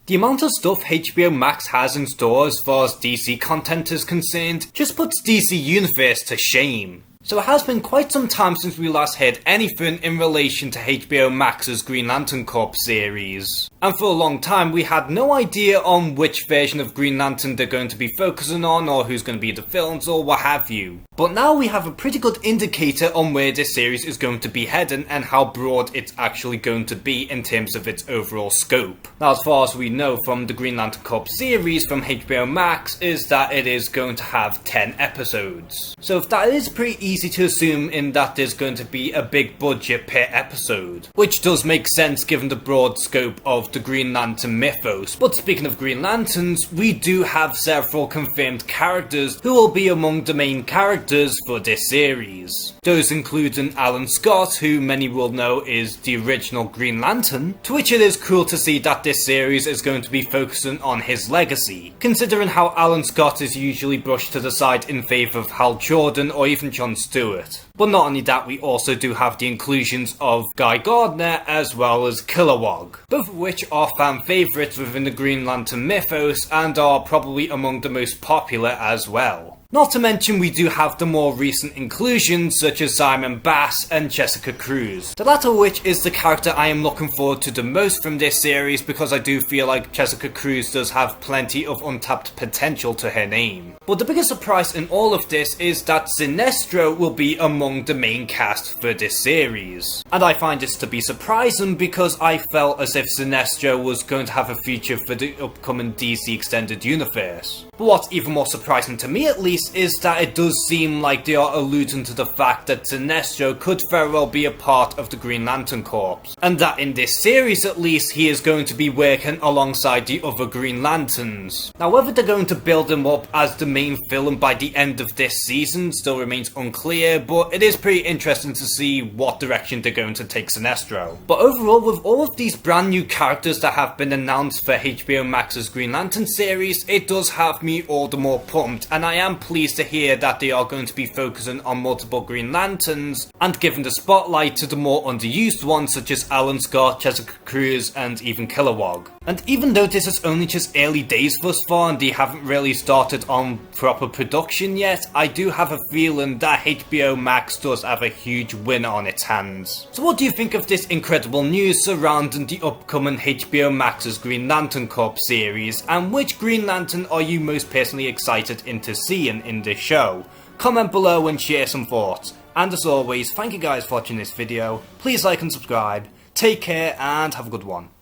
The amount of stuff HBO Max has in store as far as DC content is concerned just puts DC Universe to shame. So it has been quite some time since we last heard anything in relation to HBO Max's Green Lantern Corps series. And for a long time we had no idea on which version of Green Lantern they're going to be focusing on, or who's going to be the films, or what have you. But now we have a pretty good indicator on where this series is going to be heading and how broad it's actually going to be in terms of its overall scope. Now, as far as we know from the Green Lantern Corps series from HBO Max is that it is going to have 10 episodes. So if that is pretty easy to assume in that there's going to be a big budget per episode, which does make sense given the broad scope of the Green Lantern mythos. But speaking of Green Lanterns, we do have several confirmed characters who will be among the main characters for this series. Those including Alan Scott, who many will know is the original Green Lantern, to which it is cool to see that this series is going to be focusing on his legacy, considering how Alan Scott is usually brushed to the side in favour of Hal Jordan or even Jon Stewart. But not only that, we also do have the inclusions of Guy Gardner as well as Kilowog, both of which are fan favourites within the Green Lantern mythos and are probably among the most popular as well. Not to mention we do have the more recent inclusions such as Simon Bass and Jessica Cruz, the latter of which is the character I am looking forward to the most from this series because I do feel like Jessica Cruz does have plenty of untapped potential to her name. But the biggest surprise in all of this is that Sinestro will be among the main cast for this series. And I find this to be surprising because I felt as if Sinestro was going to have a feature for the upcoming DC Extended Universe. But what's even more surprising to me at least is that it does seem like they are alluding to the fact that Sinestro could very well be a part of the Green Lantern Corps, and that in this series at least he is going to be working alongside the other Green Lanterns. Now whether they're going to build him up as the main villain by the end of this season still remains unclear, but it is pretty interesting to see what direction they're going to take Sinestro. But overall, with all of these brand new characters that have been announced for HBO Max's Green Lantern series, it does have me all the more pumped, and I am pleased to hear that they are going to be focusing on multiple Green Lanterns and giving the spotlight to the more underused ones such as Alan Scott, Jessica Cruz and even Kilowog. And even though this is only just early days thus far and they haven't really started on proper production yet, I do have a feeling that HBO Max does have a huge winner on its hands. So what do you think of this incredible news surrounding the upcoming HBO Max's Green Lantern Corps series, and which Green Lantern are you most personally excited into seeing in this show? Comment below and share some thoughts. And as always, thank you guys for watching this video. Please like and subscribe. Take care and have a good one.